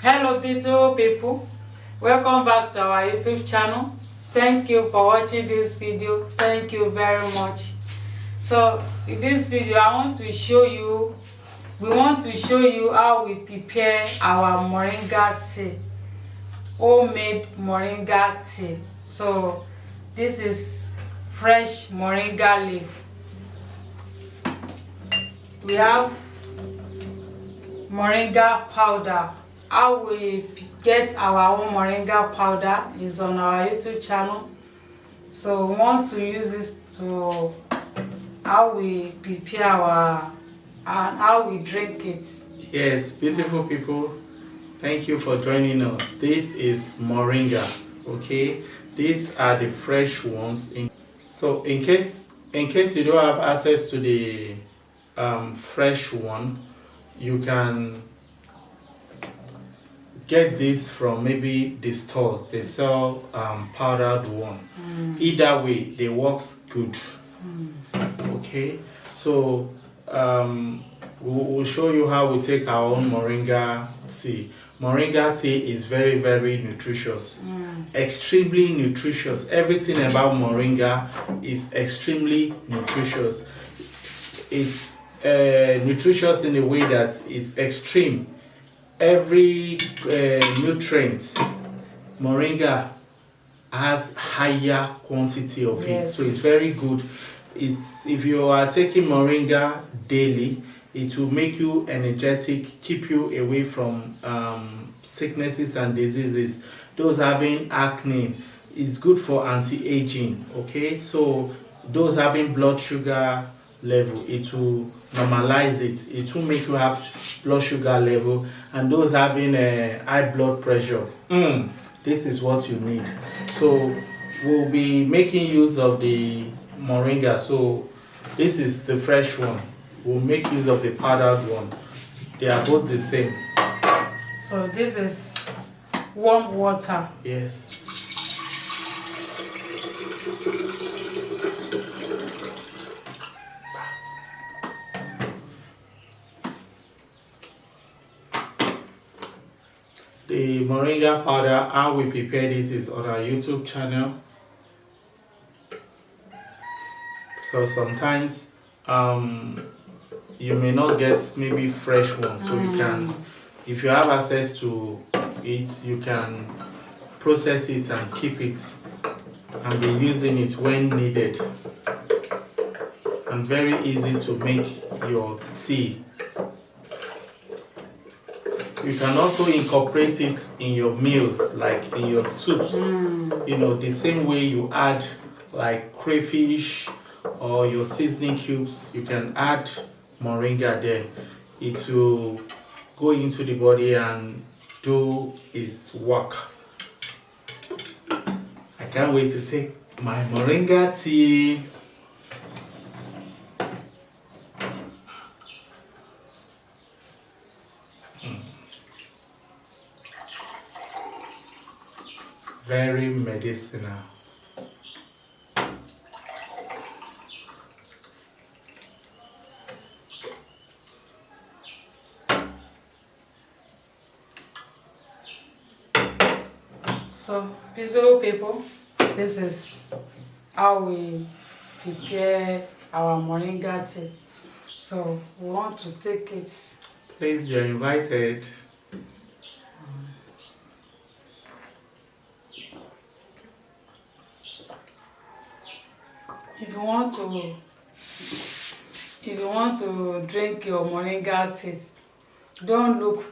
Hello beautiful people, welcome back to our YouTube channel. Thank you for watching this video. Thank you very much. So in this video we want to show you how we prepare our moringa tea, homemade moringa tea. So this is fresh moringa leaf. We have moringa powder. How we get our own moringa powder is on our YouTube channel. So we want to use this to how we prepare our and how we drink it. Yes, beautiful people, thank you for joining us. This is moringa. Okay, these are the fresh ones. So in case you don't have access to the fresh one, you can get this from maybe the stores. They sell powdered one. Either way, they works good. Okay, so we'll show you how we take our own moringa tea. Moringa tea is very, very nutritious, extremely nutritious. Everything about moringa is extremely nutritious. It's nutritious in a way that it's extreme. Every nutrient, moringa has higher quantity of it, so it's very good. If you are taking moringa daily, it will make you energetic, keep you away from sicknesses and diseases. Those having acne, it's good for anti-aging. Okay, so those having blood sugar level, it will normalize it. It will make you have blood sugar level. And those having high blood pressure, this is what you need. So we'll be making use of the moringa. So this is the fresh one. We'll make use of the powdered one. They are both the same. So this is warm water. Yes. The moringa powder, how we prepared it is on our YouTube channel. Because sometimes you may not get maybe fresh ones, so you can, if you have access to it, you can process it and keep it and be using it when needed. And very easy to make your tea. You can also incorporate it in your meals, like in your soups. You know, the same way you add like crayfish or your seasoning cubes, you can add moringa there. It will go into the body and do its work. I can't wait to take my moringa tea. Very medicinal. So beautiful people, this is how we prepare our moringa tea. So we want to take it. Please, you're invited. If you want to drink your moringa tea, don't look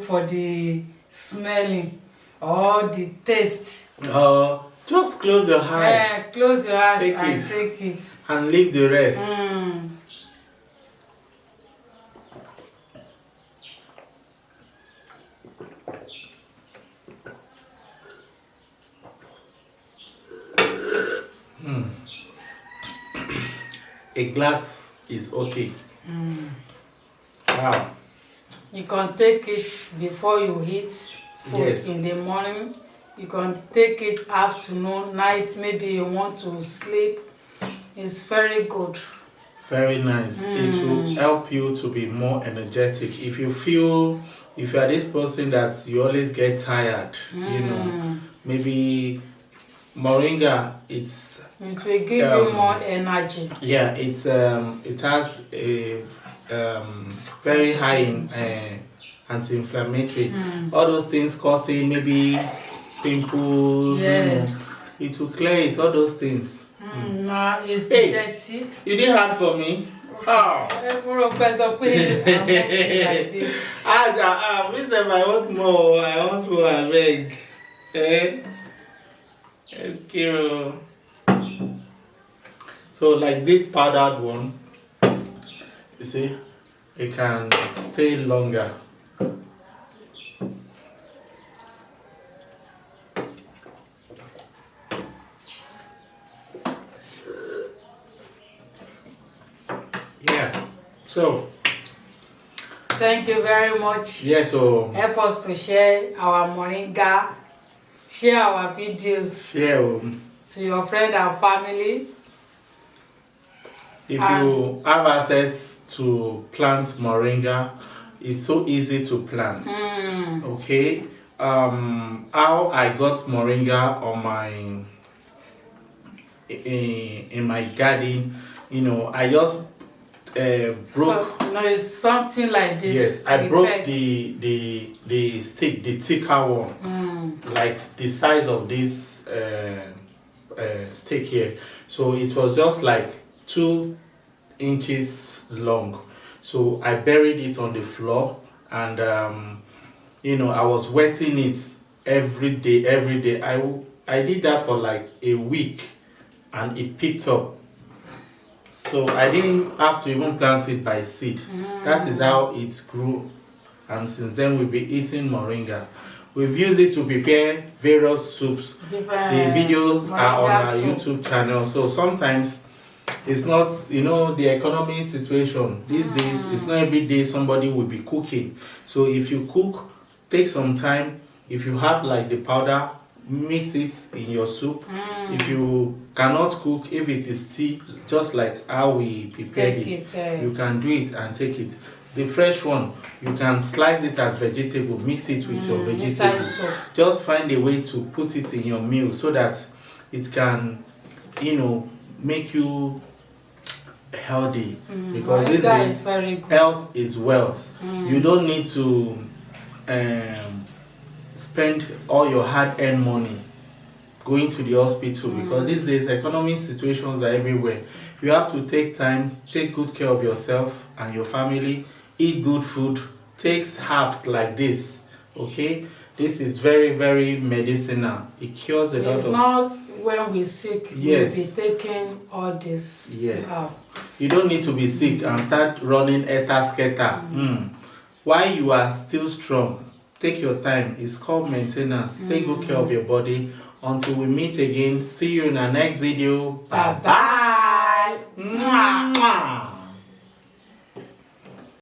for the smelling or the taste. Just close your eyes. Close your eyes and take it. And leave the rest. A glass is okay. Wow. You can take it before you eat food in the morning. You can take it afternoon, night, maybe you want to sleep. It's very good. Very nice. It will help you to be more energetic. If you are this person that you always get tired, maybe moringa, it will give you more energy. Yeah, it has a very high in anti-inflammatory. All those things causing maybe pimples. Yes. It will clear it. All those things. No, it's dirty. You did hard for me. How? Wisdom, I want more. I want more. I beg. Thank you. So like this powdered one, you see, it can stay longer. Yeah. So thank you very much. Yeah, so help us to share our moringa, share our videos to your friend and family. If you have access to plant moringa, it's so easy to plant. Okay. How I got moringa on my in my garden, I just broke. So, it's something like this. Yes, I broke the stick, the thicker one, like the size of this stick here. So it was just like 2 inches long. So I buried it on the floor, and I was wetting it every day. I did that for like a week, and it picked up. So I didn't have to even plant it by seed. That is how it grew, and since then we've been eating moringa. We've used it to prepare various soups. The videos are on our YouTube channel. So sometimes it's not, the economy situation these days, it's not every day somebody will be cooking. So if you cook, take some time. If you have like the powder, mix it in your soup. If you cannot cook, if it is tea, just like how we prepared it, you can do it and take it. The fresh one, you can slice it as vegetable, mix it with your vegetables. Just find a way to put it in your meal so that it can, make you healthy. Because these days, health is wealth. You don't need to spend all your hard-earned money going to the hospital, because these days economic situations are everywhere. You have to take time, take good care of yourself and your family, eat good food, take herbs like this. Okay, this is very, very medicinal. It cures a lot of. It's not when we're sick. Yes. We'll be taking all this. Yes. You don't need to be sick and start running eta-sketa. While you are still strong, take your time. It's called maintenance. Take good care of your body. Until we meet again, see you in our next video. Bye bye.